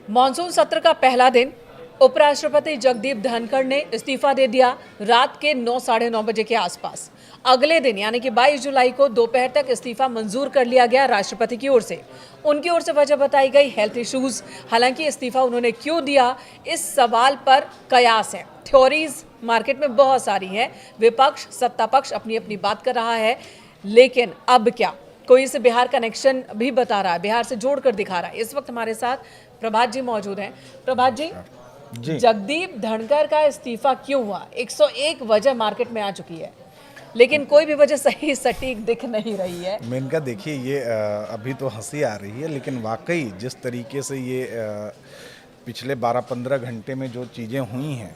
Monsoon सत्र का पहला दिन उपराष्ट्रपति जगदीप धनखड़ ने इस्तीफा दे दिया रात के 9 साढ़े 9 बजे के आसपास। अगले दिन यानी कि 22 जुलाई को दोपहर तक इस्तीफा मंजूर कर लिया गया राष्ट्रपति की ओर से। उनकी ओर से वजह बताई गई हेल्थ इश्यूज। हालांकि इस्तीफा उन्होंने क्यों दिया, इस सवाल पर कयास है, थ्योरीज मार्केट में बहुत सारी हैं। विपक्ष सत्ता पक्ष अपनी अपनी बात कर रहा है, लेकिन अब क्या, कोई इसे बिहार कनेक्शन भी बता रहा है, बिहार से जोड़कर दिखा रहा है। इस वक्त हमारे साथ प्रभात जी मौजूद हैं। प्रभात जी, जगदीप धनखड़ का इस्तीफा क्यों हुआ? 101 वजह मार्केट में आ चुकी है, लेकिन कोई भी वजह सही सटीक दिख नहीं रही है। मेनका देखिए, ये अभी तो हंसी आ रही है, लेकिन वाकई जिस तरीके से ये पिछले 12-15 घंटे में जो चीज़ें हुई हैं,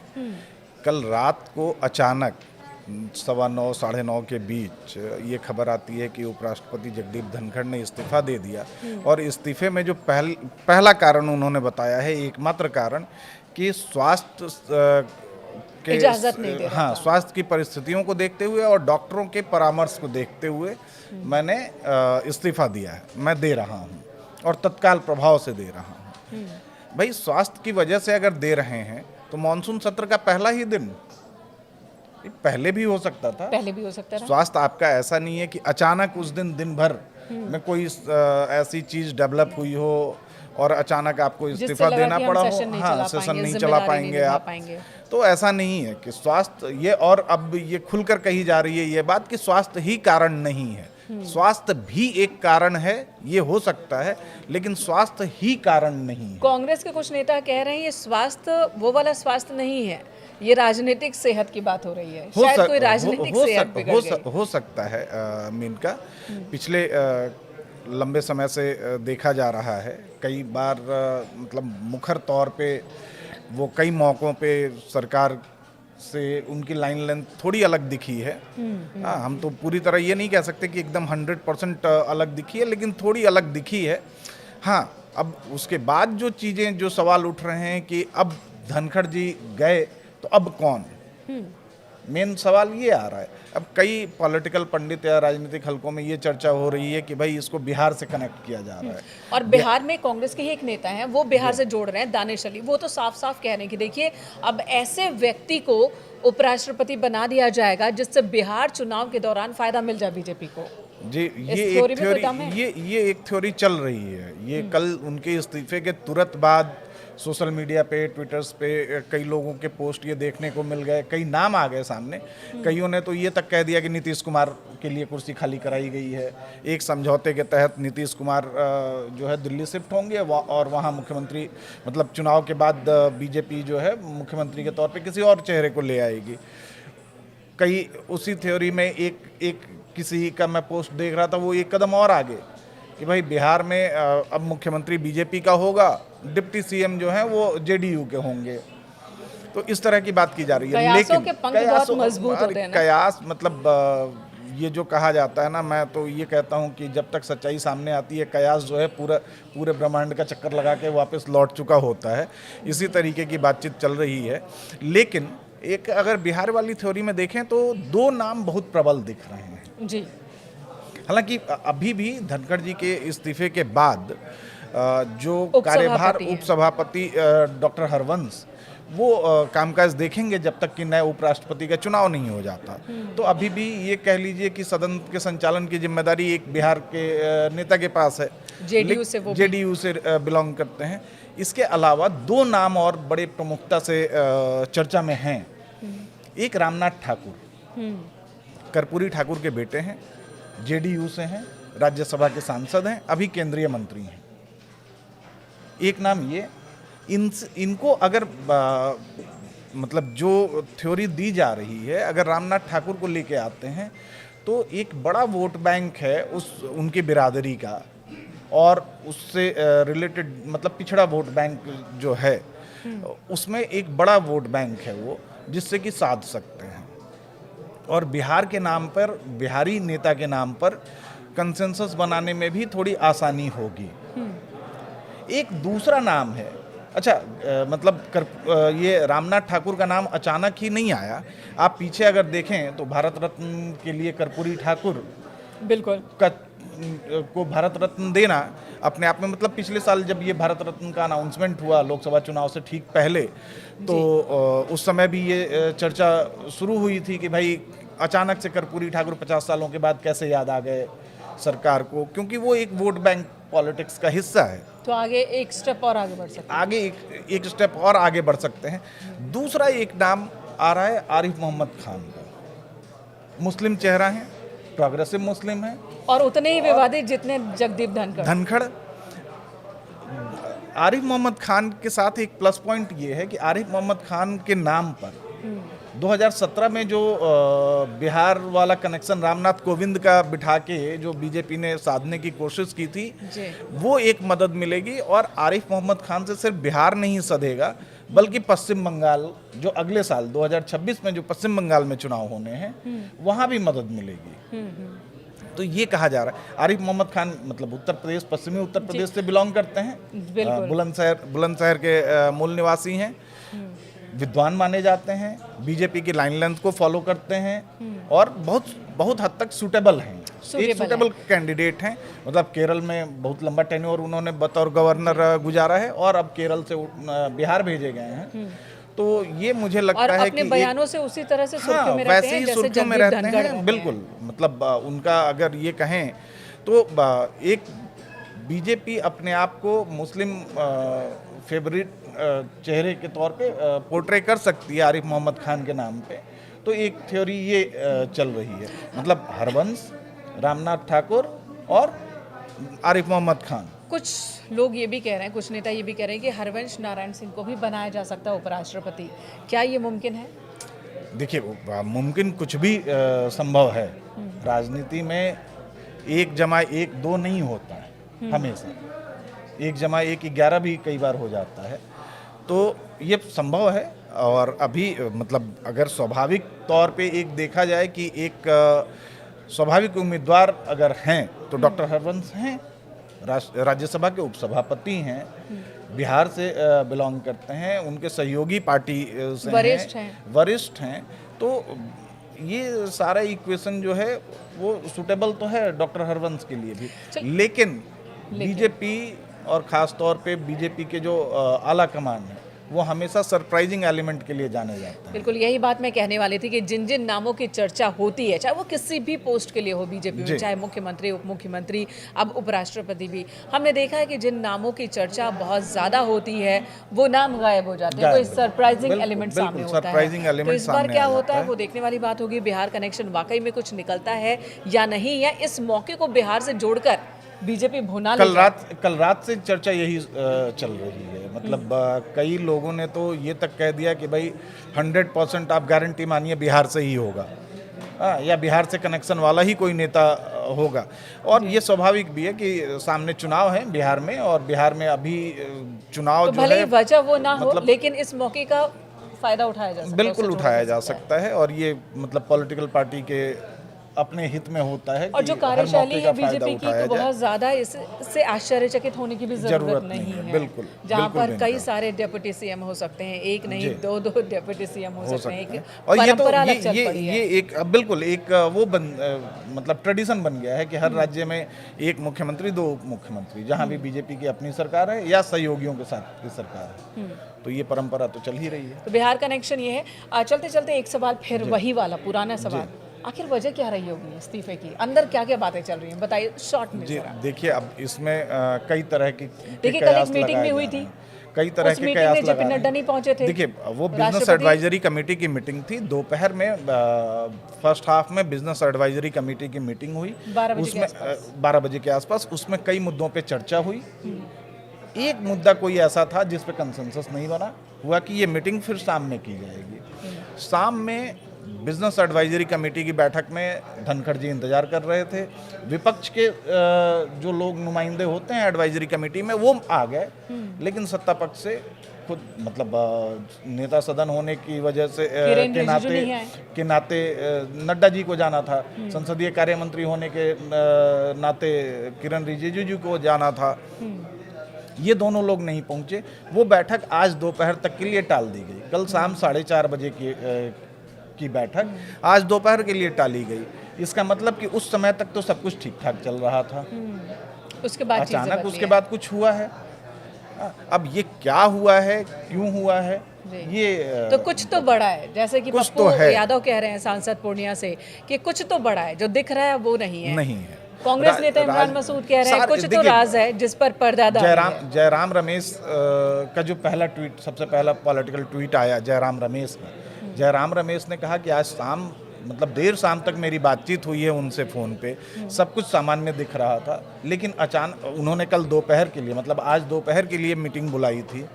कल रात को अचानक 9:15 साढ़े 9 के बीच ये खबर आती है कि उपराष्ट्रपति जगदीप धनखड़ ने इस्तीफा दे दिया। और इस्तीफे में जो पहला कारण उन्होंने बताया है, एकमात्र कारण, कि स्वास्थ्य के इजाजत नहीं दे रहा था। स्वास्थ्य की परिस्थितियों को देखते हुए और डॉक्टरों के परामर्श को देखते हुए मैंने इस्तीफा दिया है, मैं दे रहा हूँ और तत्काल प्रभाव से दे रहा हूँ। भाई, स्वास्थ्य की वजह से अगर दे रहे हैं तो मॉनसून सत्र का पहला ही दिन, पहले भी हो सकता था। पहले भी हो सकता था। स्वास्थ्य आपका ऐसा नहीं है कि अचानक उस दिन भर में कोई ऐसी चीज डेवलप हुई हो और अचानक आपको इस्तीफा देना पड़ा हो। हाँ, सेशन नहीं चला पाएंगे आप। तो ऐसा नहीं है कि स्वास्थ्य ये, और अब ये खुलकर कही जा रही है ये बात कि स्वास्थ्य ही कारण नहीं है। स्वास्थ्य भी एक कारण है, ये हो सकता है, लेकिन स्वास्थ्य ही कारण नहीं है। कांग्रेस के कुछ नेता कह रहे हैं ये स्वास्थ्य वो वाला स्वास्थ्य नहीं है, ये राजनीतिक सेहत की बात हो रही है। शायद कोई राजनीतिक सेहत बिगड़ गई। हो सकता है मेनका। पिछले लंबे समय से देखा जा रहा है, कई बार मतलब मुखर तौर पे वो कई मौकों पे सरकार से उनकी लाइन लेंथ थोड़ी अलग दिखी है। हाँ, हम तो पूरी तरह ये नहीं कह सकते कि एकदम 100% अलग दिखी है, लेकिन थोड़ी अलग दिखी है। हाँ, अब उसके बाद जो चीज़ें, जो सवाल उठ रहे हैं कि अब धनखड़ जी गए तो अब कौन, मेन सवाल ये आ रहा है। अब कई पॉलिटिकल पंडित या राजनीतिक हलकों में ये चर्चा हो रही है कि भाई इसको बिहार से कनेक्ट किया जा रहा है। और बिहार में कांग्रेस के ही एक नेता हैं, वो बिहार से जोड़ रहे हैं, दानिश अली। वो तो साफ साफ कह रहे हैं कि देखिए, अब ऐसे व्यक्ति को उपराष्ट्रपति बना दिया जाएगा जिससे बिहार चुनाव के दौरान फायदा मिल जाए बीजेपी को। जी, ये एक थ्योरी चल रही है। ये कल उनके इस्तीफे के तुरंत बाद सोशल मीडिया पे, ट्विटर्स पे कई लोगों के पोस्ट ये देखने को मिल गए, कई नाम आ गए सामने। कईयों ने तो ये तक कह दिया कि नीतीश कुमार के लिए कुर्सी खाली कराई गई है। एक समझौते के तहत नीतीश कुमार जो है दिल्ली शिफ्ट होंगे और वहाँ मुख्यमंत्री, मतलब चुनाव के बाद बीजेपी जो है मुख्यमंत्री के तौर पे किसी और चेहरे को ले आएगी। कई उसी थ्योरी में एक किसी का मैं पोस्ट देख रहा था, वो एक कदम और आगे कि भाई बिहार में अब मुख्यमंत्री बीजेपी का होगा, डिप्टी सीएम जो हैं वो जेडीयू के होंगे। तो इस तरह की बात की जा रही है। लेकिन के पंख बहुत मजबूत होते हैं ना। कयास मतलब ये जो कहा जाता है ना, मैं तो ये कहता हूँ कि जब तक सच्चाई सामने आती है, कयास जो है पूरे ब्रह्मांड का चक्कर लगा के वापस लौट चुका होता है। इसी तरीके की बातचीत चल रही है। लेकिन एक अगर बिहार वाली थ्योरी में देखें तो दो नाम बहुत प्रबल दिख रहे हैं जी। हालांकि अभी भी धनखड़ जी के इस्तीफे के बाद जो कार्यभार उपसभापति डॉक्टर हरवंश, वो कामकाज देखेंगे जब तक कि नए उपराष्ट्रपति का चुनाव नहीं हो जाता। तो अभी भी ये कह लीजिए कि सदन के संचालन की जिम्मेदारी एक बिहार के नेता के पास है, जेडीयू से बिलोंग करते हैं। इसके अलावा दो नाम और बड़े प्रमुखता से चर्चा में हैं। एक रामनाथ ठाकुर, कर्पूरी ठाकुर के बेटे हैं, जेडीयू से हैं, राज्यसभा के सांसद हैं, अभी केंद्रीय मंत्री हैं। एक नाम ये, इनको अगर मतलब जो थ्योरी दी जा रही है, अगर रामनाथ ठाकुर को लेके आते हैं तो एक बड़ा वोट बैंक है उनकी बिरादरी का, और उससे रिलेटेड मतलब पिछड़ा वोट बैंक जो है उसमें एक बड़ा वोट बैंक है वो, जिससे कि साध सकते हैं। और बिहार के नाम पर, बिहारी नेता के नाम पर कंसेंसस बनाने में भी थोड़ी आसानी होगी। एक दूसरा नाम है, अच्छा मतलब ये रामनाथ ठाकुर का नाम अचानक ही नहीं आया। आप पीछे अगर देखें तो भारत रत्न के लिए कर्पूरी ठाकुर बिल्कुल का को भारत रत्न देना अपने आप में, मतलब पिछले साल जब ये भारत रत्न का अनाउंसमेंट हुआ लोकसभा चुनाव से ठीक पहले, तो उस समय भी ये चर्चा शुरू हुई थी कि भाई अचानक से कर्पूरी ठाकुर 50 सालों के बाद कैसे याद आ गए सरकार को, क्योंकि वो एक वोट बैंक पॉलिटिक्स का हिस्सा है। तो आगे एक स्टेप और आगे बढ़ सकते हैं। आगे एक स्टेप और आगे बढ़ सकते हैं। दूसरा एक नाम आ रहा है आरिफ मोहम्मद खान का। मुस्लिम चेहरा है, प्रोग्रेसिव मुस्लिम है, और उतने ही विवादित जितने जगदीप धनखड़। आरिफ मोहम्मद खान के साथ एक प्लस पॉइंट ये है कि आरिफ मोहम्मद खान के नाम पर 2017 में जो बिहार वाला कनेक्शन रामनाथ कोविंद का बिठा के जो बीजेपी ने साधने की कोशिश की थी, वो एक मदद मिलेगी। और आरिफ मोहम्मद खान से सिर्फ बिहार नहीं सधेगा, बल्कि पश्चिम बंगाल, जो अगले साल 2026 में जो पश्चिम बंगाल में चुनाव होने हैं, वहाँ भी मदद मिलेगी। तो ये कहा जा रहा है। आरिफ मोहम्मद खान मतलब उत्तर प्रदेश, पश्चिमी उत्तर प्रदेश से बिलोंग करते हैं, बुलंदशहर के मूल निवासी हैं, विद्वान माने जाते हैं, बीजेपी की लाइन लेंथ को फॉलो करते हैं और बहुत हद तक सूटेबल हैं, एक सूटेबल कैंडिडेट हैं। मतलब केरल में बहुत लंबा टेन्योर उन्होंने बतौर गवर्नर गुजारा है और अब केरल से बिहार भेजे गए हैं। तो ये मुझे लगता है कि बयानों से उसी तरह से सुर्खियों में रहते वैसे हैं ही जैसे सुर्खियों में रहते हैं। बिल्कुल, मतलब उनका अगर ये कहें तो एक बीजेपी अपने आप को मुस्लिम फेवरेट चेहरे के तौर पे पोर्ट्रे कर सकती है आरिफ मोहम्मद खान के नाम पे। तो एक थ्योरी ये चल रही है, मतलब हरवंश, रामनाथ ठाकुर और आरिफ मोहम्मद खान। कुछ लोग ये भी कह रहे हैं, कुछ नेता ये भी कह रहे हैं कि हरवंश नारायण सिंह को भी बनाया जा सकता है उपराष्ट्रपति। क्या ये मुमकिन है? देखिए, मुमकिन कुछ भी संभव है। राजनीति में 1+1 2 नहीं होता है हमेशा, 1+1 11 भी कई बार हो जाता है। तो ये संभव है। और अभी मतलब अगर स्वाभाविक तौर पे एक देखा जाए कि एक स्वाभाविक उम्मीदवार अगर हैं तो डॉक्टर हरवंश हैं, राज्यसभा के उपसभापति हैं, बिहार से बिलोंग करते हैं, उनके सहयोगी पार्टी से वरिष्ठ हैं। तो ये सारा इक्वेशन जो है वो सूटेबल तो है डॉक्टर हरवंश के लिए भी। लेकिन बीजेपी और ख़ास तौर पे बीजेपी के जो आला कमान है वो हमेशा सरप्राइजिंग एलिमेंट के लिए जाने जाते हैं। बिल्कुल, यही बात मैं कहने वाली थी कि जिन जिन नामों की चर्चा होती है, चाहे वो किसी भी पोस्ट के लिए हो बीजेपी में, चाहे मुख्यमंत्री, उप मुख्यमंत्री, अब उपराष्ट्रपति भी, हमने देखा है कि जिन नामों की चर्चा बहुत ज़्यादा होती है वो नाम गायब हो जाते हैं, कोई सरप्राइजिंग एलिमेंट सामने होता है। तो इस बार क्या होता है वो देखने वाली बात होगी। बिहार कनेक्शन वाकई में कुछ निकलता है या नहीं, या इस मौके को बिहार से जोड़कर बीजेपी भुना कल रात से चर्चा यही चल रही है। मतलब कई लोगों ने तो ये तक कह दिया कि भाई 100% आप गारंटी मानिए बिहार से ही होगा, या बिहार से कनेक्शन वाला ही कोई नेता होगा। और ये स्वाभाविक भी है कि सामने चुनाव है बिहार में, और बिहार में अभी चुनाव तो जो भले है वजह वो ना हो, लेकिन इस मौके का फायदा उठाया जा सकता है। बिल्कुल उठाया जा सकता है। और ये मतलब पॉलिटिकल पार्टी के अपने हित में होता है। और जो कार्यशैली है बीजेपी की, तो बहुत ज्यादा इससे आश्चर्यचकित होने की भी जरूरत नहीं है। बिल्कुल, जहाँ पर कई सारे डेप्यूटी सीएम हो सकते हैं, एक नहीं दो डेप्यूटी सीएम हो सकते हैं। और ये एक बिल्कुल एक वो मतलब ट्रेडिशन बन गया है कि हर राज्य में एक मुख्यमंत्री, 2 उप मुख्यमंत्री, जहाँ भी बीजेपी की अपनी सरकार है या सहयोगियों के साथ की सरकार है। तो ये परंपरा तो चल ही रही है। तो बिहार कनेक्शन ये है। चलते चलते एक सवाल फिर वही वाला पुराना सवाल, आखिर वजह क्या रही होगी इस्तीफे की? अंदर क्या क्या बातें चल रही हैं, बताइए शॉर्ट में। जी देखिए, अब इसमें कई तरह की देखिए, कल एक मीटिंग भी हुई थी, कई तरह के कयास जेपी नड्डा नहीं पहुंचे थे। देखिए, वो बिजनेस एडवाइजरी कमेटी की मीटिंग थी। दोपहर में फर्स्ट हाफ में बिजनेस एडवाइजरी कमेटी की मीटिंग हुई, उसमें 12 बजे के आसपास। उसमें कई मुद्दों पे चर्चा हुई। एक मुद्दा कोई ऐसा था जिस पे कंसेंसस नहीं बना हुआ कि ये मीटिंग फिर शाम में की जाएगी। शाम में बिजनेस एडवाइजरी कमेटी की बैठक में धनखड़ जी इंतजार कर रहे थे। विपक्ष के जो लोग नुमाइंदे होते हैं एडवाइजरी कमेटी में वो आ गए, लेकिन सत्ता पक्ष से खुद मतलब नेता सदन होने की वजह से के नाते नड्डा जी को जाना था, संसदीय कार्य मंत्री होने के नाते किरण रिजिजू जी को जाना था। ये दोनों लोग नहीं पहुंचे। वो बैठक आज दोपहर तक के लिए टाल दी गई। कल शाम 4:30 बजे की बैठक आज दोपहर के लिए टाली गई। इसका मतलब कि उस समय तक तो सब कुछ ठीक ठाक चल रहा था, उसके बाद चीजें अचानक बदली उसके हैं। बाद कुछ हुआ है। अब ये क्या हुआ है, क्यों हुआ है, जी। ये तो कुछ तो बड़ा है, जैसे कि कुछ पप्पू तो है। यादव कह रहे हैं सांसद पूर्णिया से कि कुछ तो बड़ा है, जो दिख रहा है वो नहीं है। नहीं है। कांग्रेस नेता इमरान मसूद कह रहे हैं कुछ तो देखिए, राज है जिस पर पर्दा डाली है। जयराम रमेश का जो पहला ट्वीट, सबसे पहला पॉलिटिकल ट्वीट आया जयराम रमेश का, जयराम रमेश ने कहा कि आज शाम, मतलब देर शाम तक मेरी बातचीत हुई है उनसे फ़ोन पे, सब कुछ सामान्य दिख रहा था, लेकिन अचानक उन्होंने कल दोपहर के लिए, मतलब आज दोपहर के लिए मीटिंग बुलाई थी,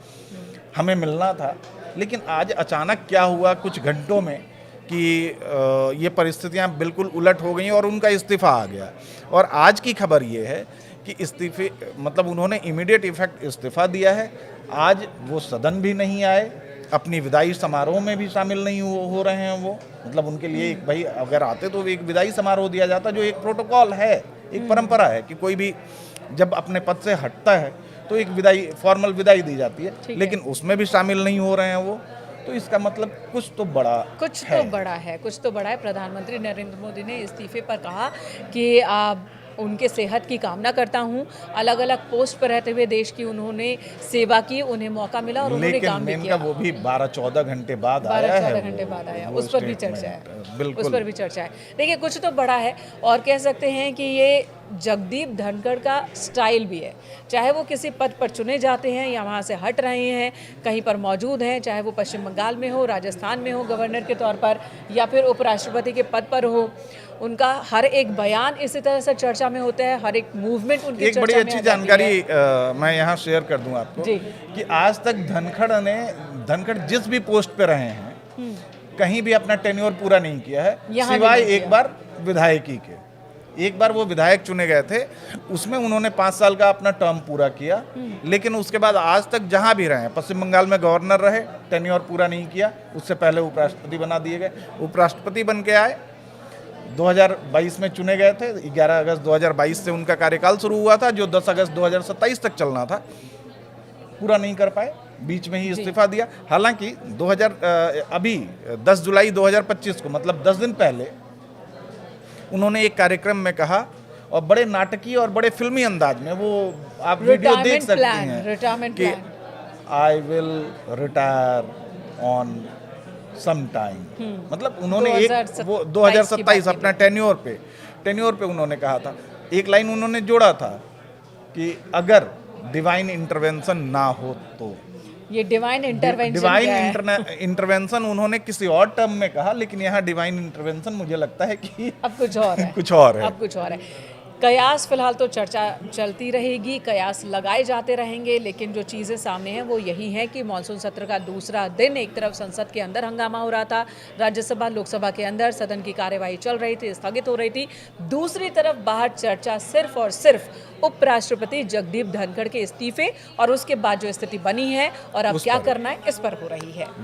हमें मिलना था, लेकिन आज अचानक क्या हुआ कुछ घंटों में कि ये परिस्थितियां बिल्कुल उलट हो गई और उनका इस्तीफ़ा आ गया। और आज की खबर ये है कि इस्तीफे, मतलब उन्होंने इमीडिएट इफेक्ट इस्तीफ़ा दिया है। आज वो सदन भी नहीं आए, अपनी विदाई समारोह में भी शामिल नहीं हो रहे हैं वो, मतलब उनके लिए एक, भाई अगर आते तो एक विदाई समारोह दिया जाता, जो एक प्रोटोकॉल है, एक परंपरा है कि कोई भी जब अपने पद से हटता है तो एक विदाई, फॉर्मल विदाई दी जाती है, लेकिन उसमें भी शामिल नहीं हो रहे हैं वो। तो इसका मतलब कुछ तो बड़ा है। कुछ तो बड़ा है। प्रधानमंत्री नरेंद्र मोदी ने इस्तीफे पर कहा कि उनके सेहत की कामना करता हूं। अलग अलग पोस्ट पर रहते हुए देश की उन्होंने सेवा की, उन्हें मौका मिला और उन्होंने काम भी किया। वो भी 12-14 घंटे बाद आया है, 12-14 घंटे बाद आया, उस पर भी चर्चा है, बिल्कुल, उस पर भी चर्चा है। देखिए कुछ तो बड़ा है, और कह सकते हैं कि ये जगदीप धनखड़ का स्टाइल भी है, चाहे वो किसी पद पर चुने जाते हैं या वहाँ से हट रहे हैं, कहीं पर मौजूद हैं, चाहे वो पश्चिम बंगाल में हो, राजस्थान में हो गवर्नर के तौर पर, या फिर उपराष्ट्रपति के पद पर हो, उनका हर एक बयान इसी तरह से चर्चा में होता है, हर एक मूवमेंट उनकी एक बड़ी अच्छी जानकारी मैं यहाँ शेयर कर दूं आपको कि आज तक धनखड़ जिस भी पोस्ट पे रहे हैं, कहीं भी अपना टेन्योर पूरा नहीं किया है, सिवाय एक बार विधायकी के। एक बार वो विधायक चुने गए थे, उसमें उन्होंने 5 साल का अपना टर्म पूरा किया, लेकिन उसके बाद आज तक जहां भी रहे, पश्चिम बंगाल में गवर्नर रहे, टेन्योर पूरा नहीं किया, उससे पहले उपराष्ट्रपति बना दिए गए, उपराष्ट्रपति बन के आए, 2022 में चुने गए थे, 11 अगस्त 2022 से उनका कार्यकाल शुरू हुआ था, जो 10 अगस्त 2027 तक चलना था, पूरा नहीं कर पाए, बीच में ही इस्तीफा दिया। हालांकि 10 जुलाई 2025 को, मतलब 10 दिन पहले, उन्होंने एक कार्यक्रम में कहा, और बड़े नाटकीय और बड़े फिल्मी अंदाज में, वो आप वीडियो देख सकती हैं कि I will retire on some time, मतलब उन्होंने एक वो 2027 अपना टेन्योर पे उन्होंने कहा था। एक लाइन उन्होंने जोड़ा था कि अगर डिवाइन इंटरवेंशन ना हो तो, ये डिवाइन इंटरवेंशन उन्होंने किसी और टर्म में कहा, लेकिन यहाँ डिवाइन इंटरवेंशन मुझे लगता है कि अब कुछ और है, अब कुछ और है। कयास फिलहाल तो चर्चा चलती रहेगी, कयास लगाए जाते रहेंगे, लेकिन जो चीज़ें सामने हैं वो यही है कि मानसून सत्र का दूसरा दिन, एक तरफ संसद के अंदर हंगामा हो रहा था, राज्यसभा लोकसभा के अंदर सदन की कार्यवाही चल रही थी, स्थगित हो रही थी, दूसरी तरफ बाहर चर्चा सिर्फ और सिर्फ उपराष्ट्रपति जगदीप धनखड़ के इस्तीफे और उसके बाद जो स्थिति बनी है और अब क्या करना है इस पर हो रही है।